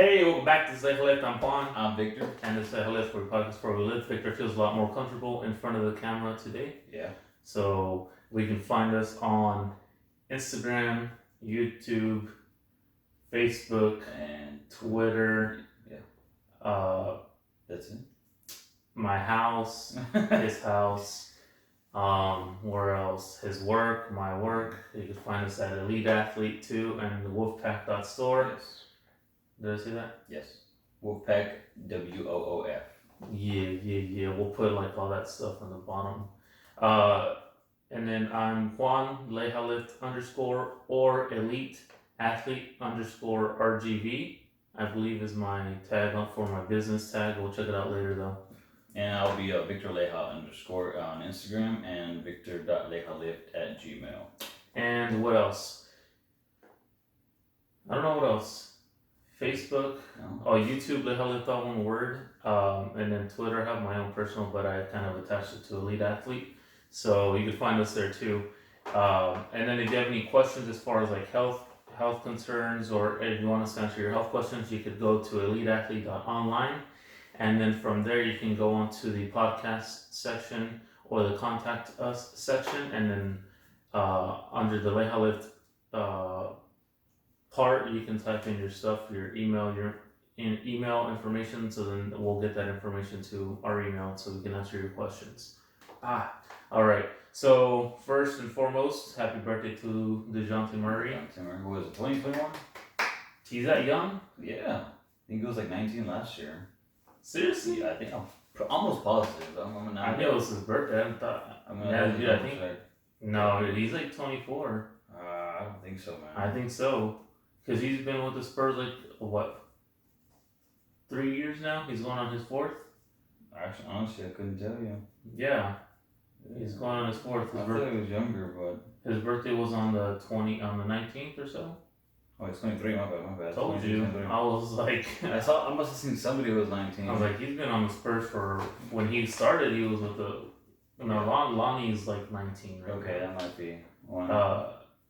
Hey, welcome back to LeijaLift. I'm Juan. I'm Victor. And this is LeijaLift, where we podcast where we live. Victor feels a lot more comfortable in front of the camera today. Yeah. So we can find us on Instagram, YouTube, Facebook, And Twitter. Yeah. That's it. My house, his house. Where else? His work, my work. You can find us at Elite Athlete 2 and the woofpack.store. Yes. Did I say that? Yes. Woofpack, WOOF. Yeah. We'll put like all that stuff on the bottom. And then I'm Juan, LeijaLift _ or Elite Athlete _ RGV. I believe is my tag for my business tag. We'll check it out later though. And I'll be Victor Leija _ on Instagram and Victor.LeijaLift@gmail. And what else? I don't know what else. Facebook, YouTube, LeijaLift, all one word. And then Twitter, I have my own personal, but I kind of attached it to Elite Athlete. So you can find us there too. And then if you have any questions as far as like health concerns, or if you want us to answer your health questions, you could go to eliteathlete.online. And then from there, you can go on to the podcast section or the contact us section. And then under the LeijaLift part, you can type in your stuff, your email, email information, so then we'll get that information to our email so we can answer your questions. All right. So first and foremost, happy birthday to DeJounte Murray. Who was it, 2021? He's that young? Yeah. I think he was like 19 last year. Seriously? Yeah, I think I'm almost positive. I knew it was his birthday. I thought. I think. No, he's like 24. I don't think so, man. I think so. Because he's been with the Spurs like, what, 3 years now? He's going on his 4th? Actually, honestly, I couldn't tell you. Yeah. He's going on his 4th. I thought he was younger, but... His birthday was on the 19th or so? Oh, it's 23, my bad. Told you. 23. I was like... I must have seen somebody who was 19. I was like, he's been on the Spurs for... When he started, he was with the... No, Lonnie's like 19, right? Okay, that might be one.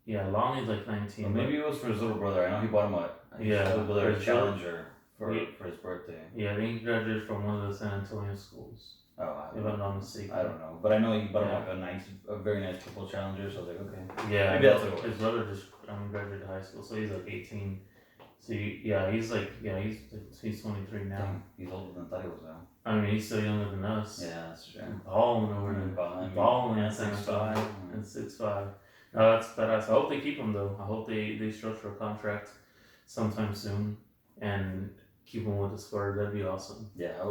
Yeah, Lonnie's like 19. Well, maybe it was for his little brother. I know he bought him a little brother Challenger for his birthday. Yeah, I think he graduated from one of the San Antonio schools. Oh, if I'm not mistaken. I don't know, but I know he bought him a very nice purple Challenger. So I was like, okay. Yeah, maybe that's what it was. His brother just graduated high school, so he's like 18. So he's 23 now. Damn, he's older than I thought he was now. I mean, he's still younger than us. Yeah, that's true. Balling over there. Balling at 6'5". And 6'5". No, that's badass. I hope they keep him though. I hope they structure a contract sometime soon and keep him with the Spurs. That'd be awesome. Yeah,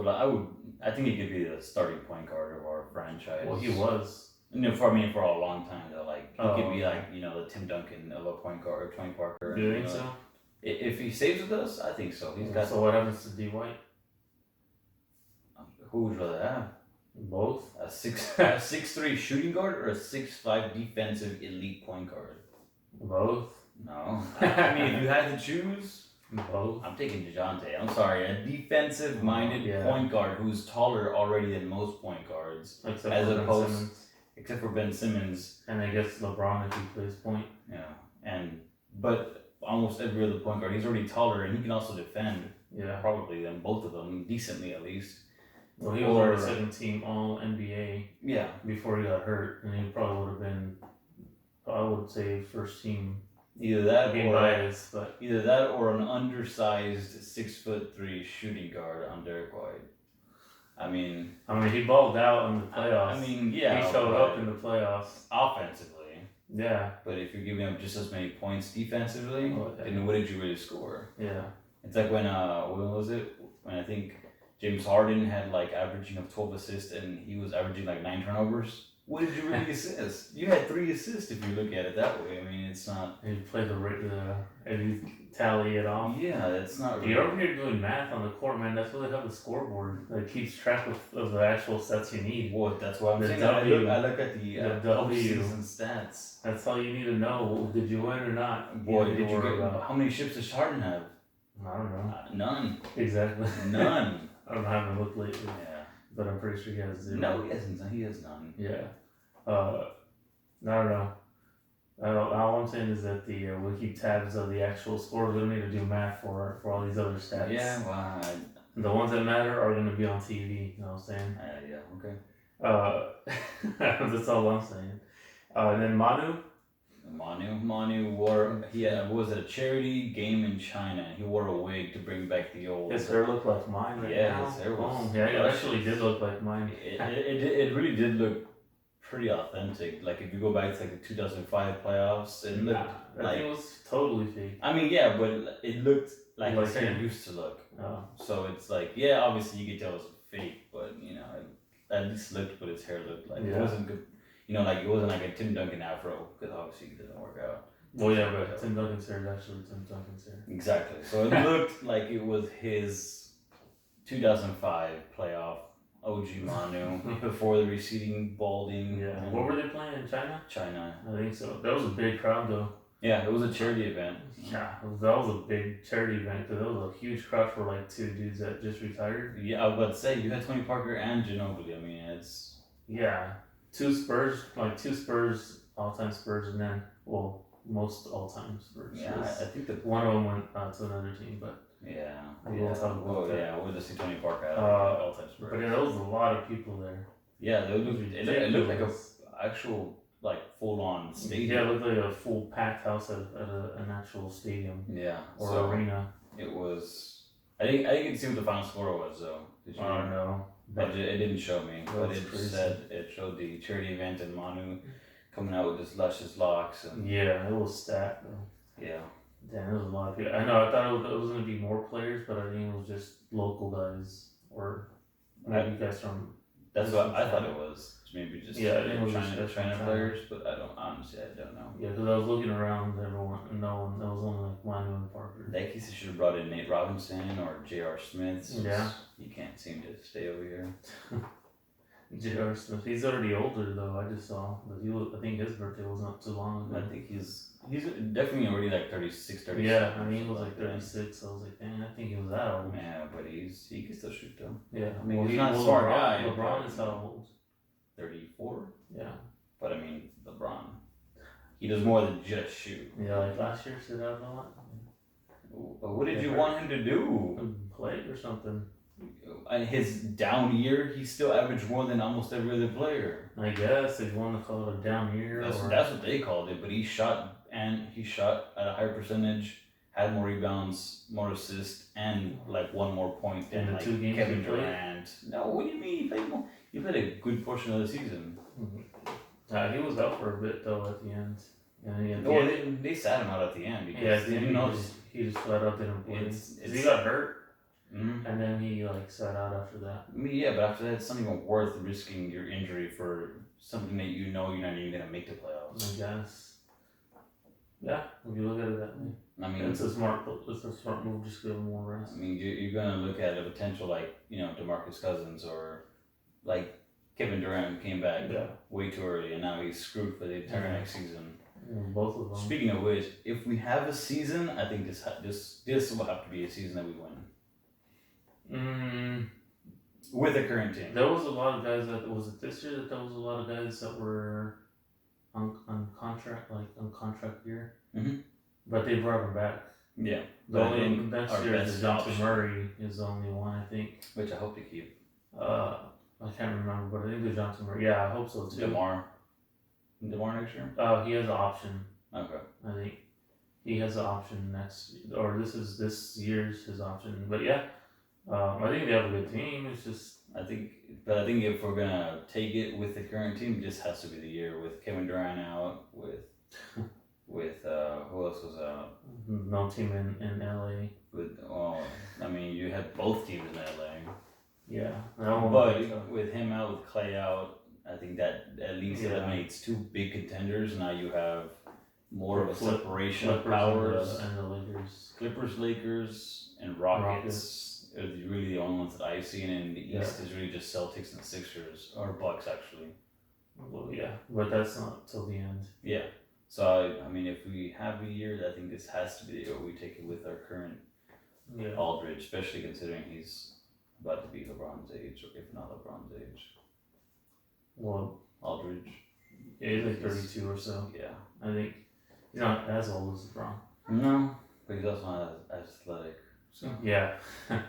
I think he could be the starting point guard of our franchise. Well, he was. For a long time though. Like he could be like the Tim Duncan of a point guard or Tony Parker. Do you think so? If he stays with us, I think so. So what happens to D White? Who would you rather have? Both? A 6'3" shooting guard or a 6'5" defensive elite point guard? Both. No. I mean, if you had to choose, both. I'm taking DeJounte. I'm sorry. A defensive-minded point guard who's taller already than most point guards. Except for Ben Simmons. And I guess LeBron if he plays point. Yeah. But almost every other point guard, he's already taller and he can also defend. Yeah. Probably than both of them, decently at least. Well, he was already second team All NBA. Yeah. Before he got hurt, and he probably would have been, I would say, first team. Either that or an undersized 6'3" shooting guard on Derek White. I mean, he balled out in the playoffs. He showed up in the playoffs offensively. Yeah. But if you're giving up just as many points defensively, then what did you really score? Yeah. It's like when was it? When I think James Harden had like averaging of 12 assists and he was averaging like 9 turnovers. What did you really assist? You had 3 assists if you look at it that way. I mean, it's not. You play and you tally it off. Yeah, that's not. You're over here doing math on the court, man. That's why they have the scoreboard that keeps track of the actual sets you need. Well, that's what I'm saying. I look at the season stats. That's all you need to know. Did you win or not? Boy, did you get? How many ships does Harden have? I don't know. None. Exactly. None. I don't have a look lately. Yeah. But I'm pretty sure he has 0. No, he hasn't. He has none. Yeah. I don't know. All I'm saying is that we'll keep tabs of the actual scores. We don't need to do math for all these other stats. Yeah, well, The ones that matter are going to be on TV. You know what I'm saying? yeah, okay. That's all I'm saying. And then Manu wore, was it a charity game in China? He wore a wig to bring back the old. His hair looked like mine right now. His hair was. Yeah, it actually did look like mine. It really did look pretty authentic. Like if you go back to like the 2005 playoffs, it looked like it was totally fake. I mean, yeah, but it looked like his hair him. used to look. Oh. So it's like, yeah, obviously you could tell it was fake, but you know, it at least looked what his hair looked like. Yeah. It wasn't good. You know, like it wasn't like a Tim Duncan afro because obviously it doesn't work out. Well, yeah, but Tim Duncan's hair is actually Tim Duncan's hair. Exactly. So it looked like it was his 2005 playoff OG Manu before the receding balding. Yeah. What were they playing in China? China. I think so. That was a big crowd though. Yeah, it was a charity event. Yeah, that was a big charity event because it was a huge crowd for like two dudes that just retired. Yeah, I was about to say you had Tony Parker and Ginobili. I mean, it's two Spurs, all-time Spurs, and then most all-time Spurs. Yeah, I think that one of them went to another team, but we'll just see Tony Parker at all-time Spurs. But yeah, there was a lot of people there. Yeah, it looked like a actual like full-on stadium. Yeah, it looked like a full packed house at an actual stadium. Yeah, or arena. It was. I didn't see what the final score was though. Did you? I don't know. But it didn't show me. But it showed the charity event and Manu coming out with his luscious locks. And yeah, it was stacked though. Yeah. Damn, there was a lot of people. I know. I thought it was going to be more players, but I think it was just local guys or maybe guys from. That's what I thought it was. Maybe just China China players, but I don't know. Yeah, because I was looking around, everyone, no one, that was only like Manu and Parker. In that case, they should have brought in Nate Robinson or J.R. Smith. Yeah. You can't seem to stay over here. J.R. Smith, he's already older though. I just saw, but I think his birthday was not too long ago. I think he's definitely already like 36, 37. Yeah, I mean he was like 36. I was like, dang, I think he was that old. Yeah, but he can still shoot though. Yeah, I mean he's not a smart guy. LeBron is how old? 34. Yeah. But I mean LeBron, he does more than just shoot. Yeah, like last year, stood out a lot. What did you want him to do? Play or something. In his down year, he still averaged more than almost every other player. I guess if you want to call it a down year. That's what they called it. But he shot at a higher percentage, had more rebounds, more assists, and like one more point than like Kevin Durant. No, what do you mean? He played more. He played a good portion of the season. He was out for a bit though at the end. They sat him out at the end because he just flat out didn't play. He got hurt. Mm-hmm. And then he like sat out after that. I mean, yeah, but after that, it's not even worth risking your injury for something that you know you're not even gonna make the playoffs. I guess. Yeah, if you look at it that way. I mean, it's a smart move. Just give him more rest. I mean, you're gonna look at a potential like DeMarcus Cousins or like Kevin Durant came back way too early, and now he's screwed for the entire next season. Yeah, both of them. Speaking of which, if we have a season, I think this will have to be a season that we win. With the current team. There was a lot of guys was it this year that there was a lot of guys that were on contract year. Mm-hmm. But they brought him back. Yeah. The only next year is Dejounte Murray is the only one I think. Which I hope to keep. I can't remember, but I think Dejounte Murray. Yeah, I hope so too. DeMar next year? He has an option. Okay. I think he has an option this year's his option. But yeah. I think they have a good team. It's just I think if we're gonna take it with the current team, it just has to be the year with Kevin Durant out, with who else was out? No team in LA. I mean you had both teams in LA. Yeah, but with him out, with Clay out, I think that at least eliminates two big contenders. Now you have more of a separation of powers. And the Lakers. Clippers, Lakers, and Rockets. Are really the only ones that I've seen, in the East is really just Celtics and Sixers, or Bucks actually. Well, yeah, but that's not till the end. Yeah, so I mean, if we have a year, I think this has to be the year we take it with our current Aldridge, especially considering he's about to be LeBron's age, or if not LeBron's age. Well, Aldridge. he's like 32 or so. Yeah, I think. He's not as old as LeBron. No, but he's also not as athletic. So Yeah,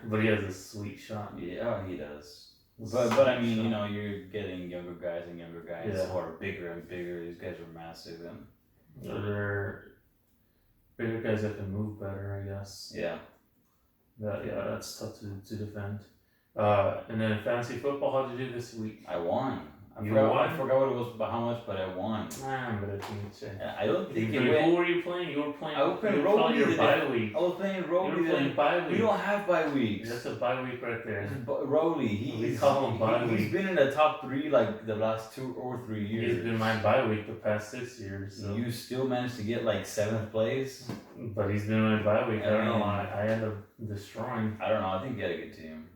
but he has a sweet shot. yeah, he does. But I mean, you're getting younger guys and younger guys Yeah. who are bigger and bigger. These guys are massive and They're bigger guys that can move better, I guess. yeah. That's tough to defend. And then fantasy football, how'd you do this week? I won. I You forgot, won? I forgot what it was, how much, but I won. But I don't think it who went. were you playing? You were playing. I was playing you were playing Roby your bye week. I was playing Roby. You were playing bye week. We don't have bye weeks. That's a bye week right there. Roly, We call him bye week. He's been in the top 3 like the last 2 or 3 years. He's been my bye week the past 6 years. So. You still managed to get like 7th place. But he's been my bye week. I don't know why. I end up destroying. I don't know. I think you had a good team.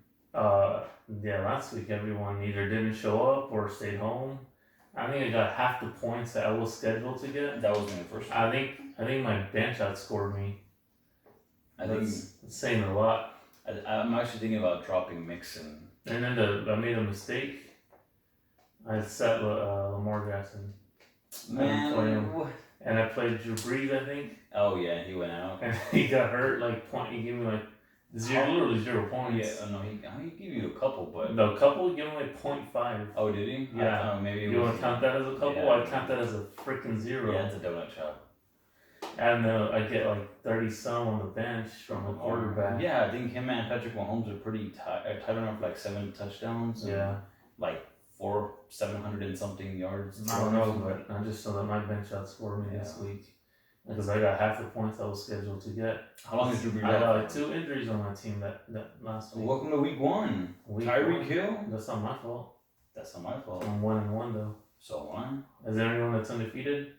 Last week everyone either didn't show up or stayed home. I think I got half the points that I was scheduled to get. That was in the first one. I think my bench outscored me. That's saying a lot. I'm actually thinking about dropping Mixon. And then I made a mistake. I set Lamar Jackson. Man, and I played Drew Brees, I think. Oh yeah, he went out. And he got hurt. He gave me literally 0 points. Yeah, no, he gave you a couple, but no, couple gave me 0.5. Oh, did he? Yeah. Maybe you want to count that as a couple? Yeah. I count that as a freaking 0. Yeah, it's a donut shop. And I get 30 some on the bench from the quarterback. Yeah, I think him and Patrick Mahomes are pretty tight enough, 7 touchdowns. And yeah. 700 and something yards. I don't know, but I just saw that my bench outscored me this week. Because I got half the points I was scheduled to get. How long is Drew Brees? I got 2 injuries on my team that last week. Welcome to week 1. Tyreek Hill? That's not my fault. That's not my fault. I'm 1-1 though. So one? Is there anyone that's undefeated?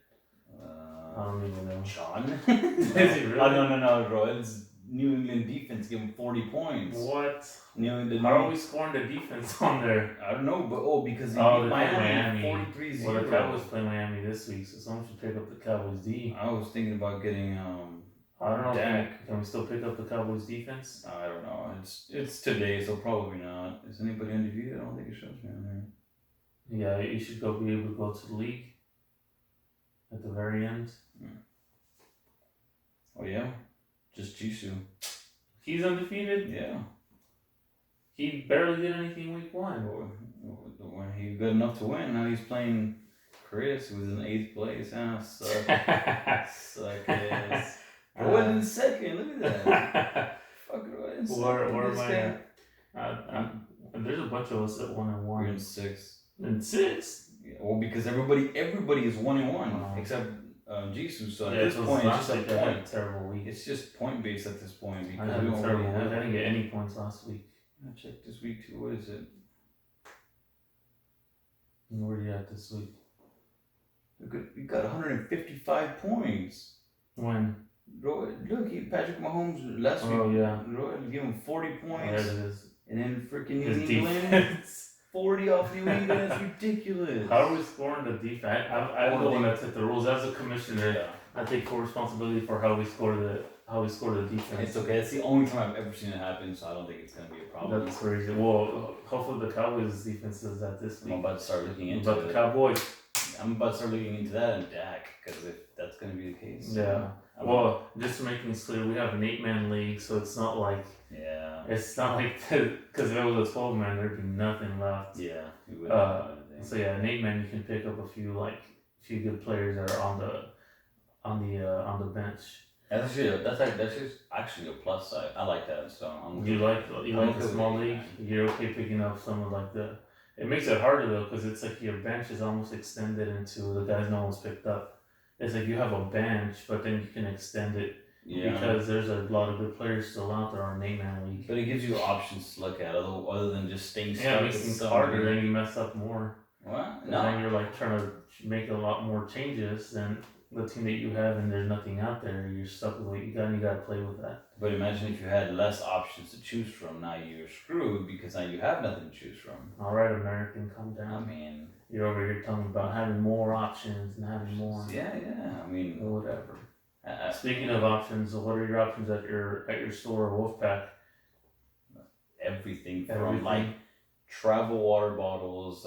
I don't even know. John? Is he really? No, bro. It's New England defense giving 40 points. What? How are we scoring the defense on there? I don't know, but because they beat Miami 43-0. Well, the Cowboys play Miami this week, so someone should pick up the Cowboys D. I was thinking about getting I don't know. Dak. Can we still pick up the Cowboys defense? I don't know. It's today, so probably not. Is anybody undefeated? I don't think it shows me on there. Yeah, you should be able to go to the league at the very end. Oh yeah, just Jisoo. He's undefeated. Yeah. He barely did anything week 1. When he's good enough to win, now he's playing Chris, who was in 8th place. Suck ass. I wasn't in 2nd. Look at that. Fuck it, I wasn't in 2nd. Where am I at? There's a bunch of us at 1-1. We're in 6th. In 6th? Yeah, well, because everybody is 1-1 except Jisoo. So at this point, it's just a point. Terrible week. It's just point based at this point because I had a terrible week. I didn't get any points last week. I checked this week too. What is it? Where are you at this week? You got 155 points. When? Look, Patrick Mahomes last week. Oh yeah. Give him 40 points. Oh, there it is. And then freaking His New England. defense. 40 off New England. That's ridiculous. How are we scoring the defense? I'm the one that set the rules as a commissioner. Yeah. I take full responsibility for how we score the defense. It's okay. It's the only time I've ever seen it happen, so I don't think it's gonna be a problem. That's crazy. Well, hopefully the Cowboys defense does that this week. I'm about to start looking into the Cowboys. I'm about to start looking into that and Dak, because if that's gonna be the case. Yeah. Well, just to make things clear, we have an 8-man league, so it's not like. Yeah. It's not like because if it was a 12-man, there'd be nothing left. Yeah. We wouldn't have anything. So yeah, an 8-man you can pick up a few good players that are on the bench. That's actually a plus side. I like that. So You like the small league. You're okay picking up some of the. It makes it harder though because it's like your bench is almost extended into the guys no one's picked up. It's like you have a bench, but then you can extend it because there's a lot of good players still out there on an 8-man league. But it gives you options to look at other than just staying stuck. Yeah, it makes things harder. Then you mess up more. What? No. Then you're trying to make a lot more changes than the team that you have, and there's nothing out there. You're stuck with what you got, and you got to play with that. But imagine if you had less options to choose from. Now you're screwed because now you have nothing to choose from. All right, American, calm down. I mean, you're over here telling me about having more options and having more. Yeah. I mean, whatever. Speaking of options, what are your options at your store, Woofpack? Everything from travel water bottles,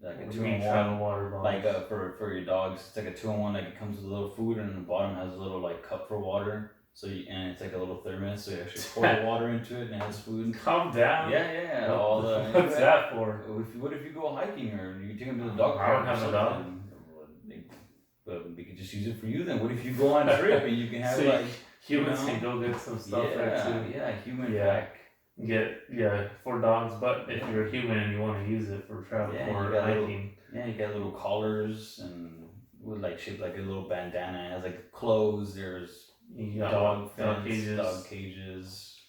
like a What do two you in mean travel one. water bottles? Like for your dogs, it's like a 2-in-1. Like it comes with a little food, and the bottom has a little like cup for water. So and it's like a little thermos, so you actually pour the water into it, and it has food. Calm down. Yeah. All the. What's that for? What if you go hiking or you take them to the dog I park don't or have a something? dog. But we could just use it for you then. What if you go on a trip and you can have So like humans can go get some stuff there too. human Yeah. pack. For dogs, but if you're a human and you want to use it for travel or hiking. You got little collars and with like shaped like a little bandana. It has like clothes. There's dog cages.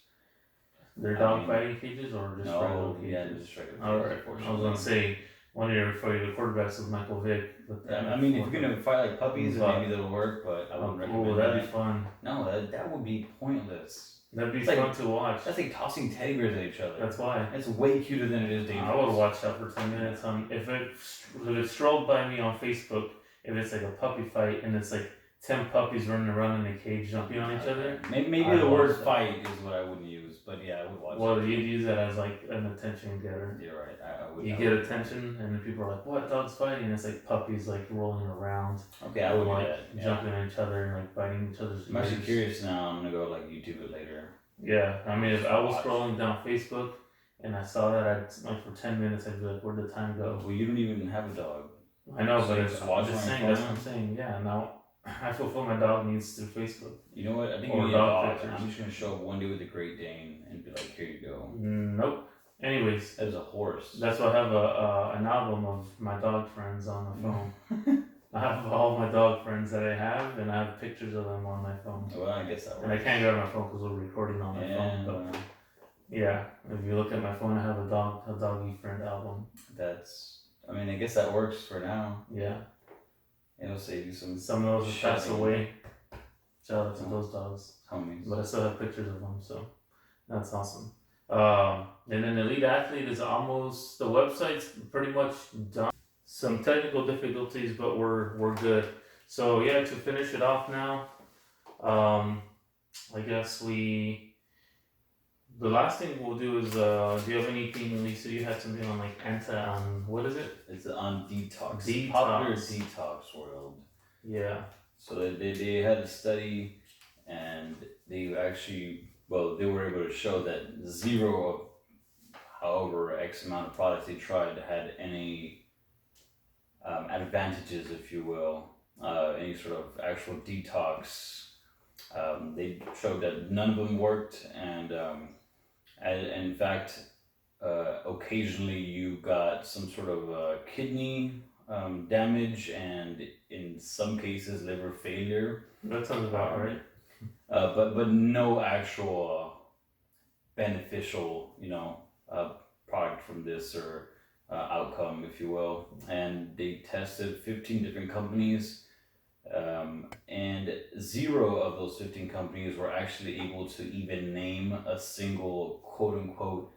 They're dog fighting cages or just regular cages? Yeah, just regular cages. Alright, I was gonna say one of your favorite quarterbacks was Michael Vick. I mean, if you're gonna fight like puppies, then maybe that'll work. But I wouldn't recommend that. That'd be fun. No, that would be pointless. That'd be fun to watch. That's like tossing teddy bears at each other. That's why. It's way cuter than it is dangerous. I would watch that for 10 minutes. If it strolled by me on Facebook, if it's like a puppy fight and it's like 10 puppies running around in a cage jumping on each other. Maybe the word fight is what I wouldn't use, but yeah, I would watch. Well, you'd use that as like an attention getter. You're right. I would. You get attention, and then people are like, "What dog's fighting?" And it's like puppies like rolling around. Okay, I would like jumping at each other and like biting each other's ears. I'm actually curious now. I'm gonna go like YouTube it later. Yeah, I mean, if I was scrolling down Facebook and I saw that, I'd like for 10 minutes, I'd be like, "Where'd the time go?" Well, you don't even have a dog. I know, but I'm just saying. That's what I'm saying. Yeah, now I fulfill my dog needs through Facebook. You know what? I think you need a dog. I'm just gonna show up one day with a Great Dane and be like, "Here you go." Nope. Anyways, that is a horse. That's why I have an album of my dog friends on the phone. I have all my dog friends that I have, and I have pictures of them on my phone. Well, I guess that works. And I can't grab my phone because we're recording on my phone. But yeah, if you look at my phone, I have a doggy friend album. I guess that works for now. Yeah. It'll save you some. Some of those have passed away. Shout out to those dogs. Homies. But I still have pictures of them, so that's awesome. And then Elite Athlete is almost, the website's pretty much done. Some technical difficulties, but we're good. So yeah, to finish it off now, I guess the last thing we'll do is, do you have anything, Lisa, you had something on like what is it? It's on Detox. Detox. Popular Detox World. Yeah. So they had a study, and they actually, they were able to show that zero of however X amount of products they tried had any advantages, if you will, any sort of actual detox. They showed that none of them worked, and in fact, occasionally you got some sort of kidney damage, and in some cases liver failure. That sounds about right. But no actual beneficial, product from this or outcome, if you will. And they tested 15 different companies, and zero of those 15 companies were actually able to even name a single quote unquote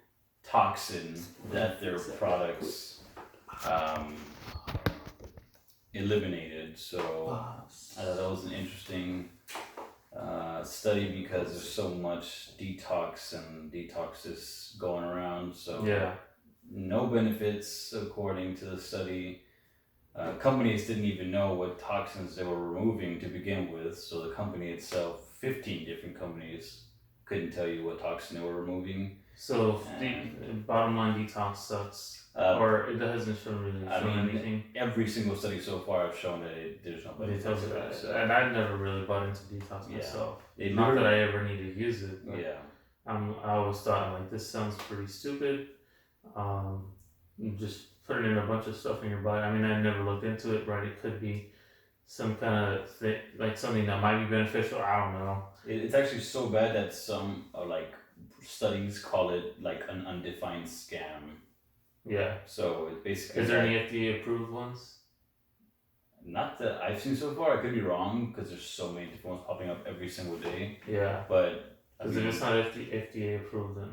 toxin that their products eliminated. So I thought that was an interesting study, because there's so much detox and detoxes going around. So yeah, no benefits according to the study. Companies didn't even know what toxins they were removing to begin with. So the company itself, 15 different companies, couldn't tell you what toxin they were removing. So the bottom line, detox sucks. Or it hasn't shown anything. Every single study so far have shown that there's no benefits. And I've never really bought into detox myself. Not that I ever need to use it. But I always thought like, this sounds pretty stupid. Just putting in a bunch of stuff in your body. I mean, I never looked into it. Right? It could be some kind of thing, like something that might be beneficial. I don't know. It's actually so bad that some studies call it like an undefined scam. Yeah. So it basically. Is there any FDA approved ones? Not that I've seen so far. I could be wrong, because there's so many different ones popping up every single day. Yeah. But because if it's not FDA approved, then.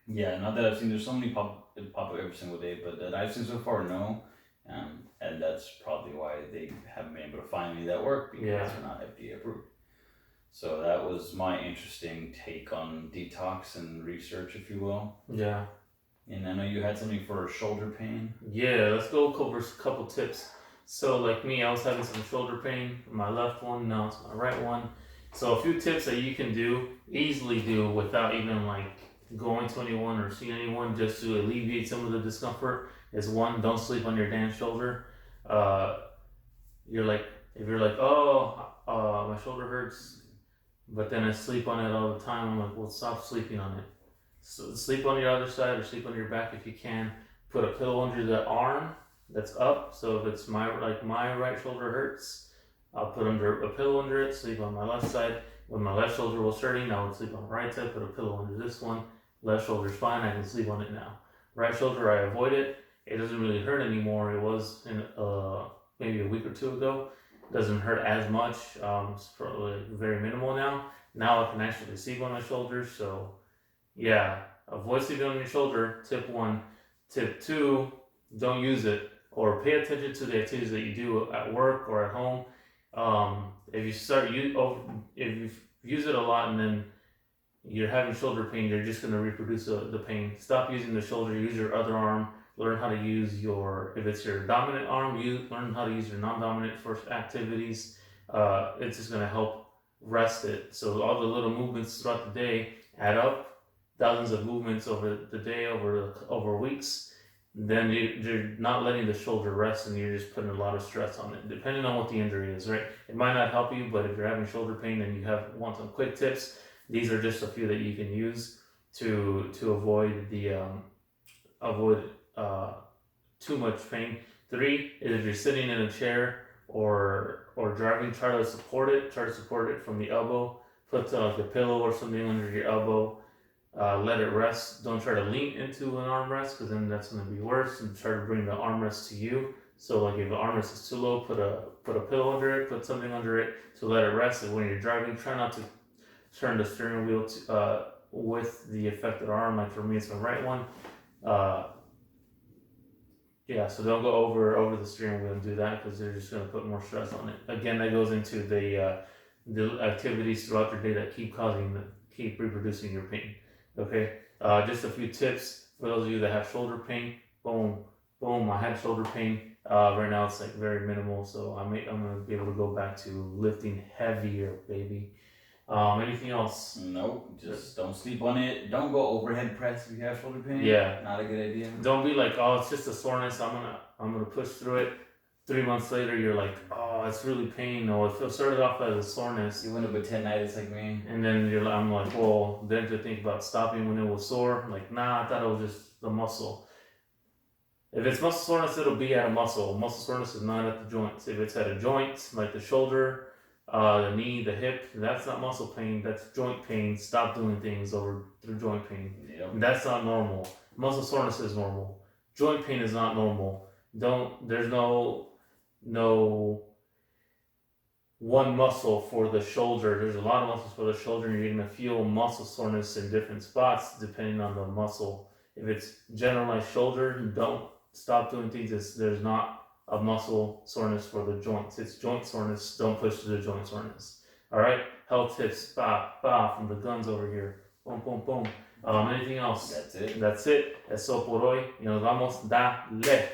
Yeah, not that I've seen. There's so many pop up every single day, but that I've seen so far, no. And that's probably why they haven't been able to find any that work, because they're not FDA approved. So that was my interesting take on detox and research, if you will. Yeah. And I know you had something for shoulder pain. Yeah, let's go cover a couple tips. So, like me, I was having some shoulder pain. My left one, now it's my right one. So, a few tips that you can easily do without even like going to anyone or seeing anyone, just to alleviate some of the discomfort, is one, don't sleep on your damn shoulder. Uh, you're like, if you're like, oh, my shoulder hurts, but then I sleep on it all the time, I'm like, well, stop sleeping on it. So sleep on your other side or sleep on your back if you can. Put a pillow under the arm that's up. So if it's my right shoulder hurts, I'll put under a pillow under it. Sleep on my left side. When my left shoulder was hurting, I would sleep on the right side. Put a pillow under this one. Left shoulder's fine. I can sleep on it now. Right shoulder, I avoid it. It doesn't really hurt anymore. It was in maybe a week or two ago. It doesn't hurt as much. It's probably very minimal now. Now I can actually sleep on my shoulders. So yeah, avoid sleeping on your shoulder. Tip one. Tip two, don't use it or pay attention to the activities that you do at work or at home. If you if you use it a lot and then you're having shoulder pain, you're just going to reproduce the pain. Stop using the shoulder. Use your other arm. Learn how to use if it's your dominant arm, learn how to use your non-dominant for activities. It's just going to help rest it. So all the little movements throughout the day add up. Thousands of movements over the day, over weeks. Then you're not letting the shoulder rest, and you're just putting a lot of stress on it. Depending on what the injury is, right? It might not help you, but if you're having shoulder pain and you want some quick tips, these are just a few that you can use to avoid avoid too much pain. 3 is if you're sitting in a chair or driving, try to support it. Try to support it from the elbow. Put like a pillow or something under your elbow. Let it rest. Don't try to lean into an armrest because then that's going to be worse. And try to bring the armrest to you. So like if the armrest is too low, put a pillow under it. Put something under it to let it rest. And when you're driving, try not to turn the steering wheel with the affected arm. Like for me, it's my right one. Yeah, so don't go over the steering wheel and do that because they're just going to put more stress on it. Again, that goes into the activities throughout your day that keep reproducing your pain. Okay, just a few tips for those of you that have shoulder pain. Boom, boom. I had shoulder pain. Right now it's like very minimal, so I'm gonna be able to go back to lifting heavier, baby. Anything else? Nope. Just don't sleep on it. Don't go overhead press if you have shoulder pain. Yeah. Not a good idea. Don't be like, oh, it's just a soreness. I'm gonna push through it. 3 months later, you're like, oh, it's really pain. Or it started off as a soreness. You went up with tendinitis like me. And then I'm like, well, then to think about stopping when it was sore. Like, nah, I thought it was just the muscle. If it's muscle soreness, it'll be at a muscle. Muscle soreness is not at the joints. If it's at a joint, like the shoulder, the knee, the hip, that's not muscle pain, that's joint pain. Stop doing things through joint pain. Yep. That's not normal. Muscle soreness is normal. Joint pain is not normal. There's no one muscle for the shoulder. There's a lot of muscles for the shoulder, and you're going to feel muscle soreness in different spots depending on the muscle. If it's generalized shoulder, don't stop doing things. There's not a muscle soreness for the joints. It's joint soreness. Don't push to the joint soreness. All right? Health tips, from the guns over here. Boom, boom, boom. Anything else? That's it. That's it. Eso por hoy. Y nos vamos. Dale.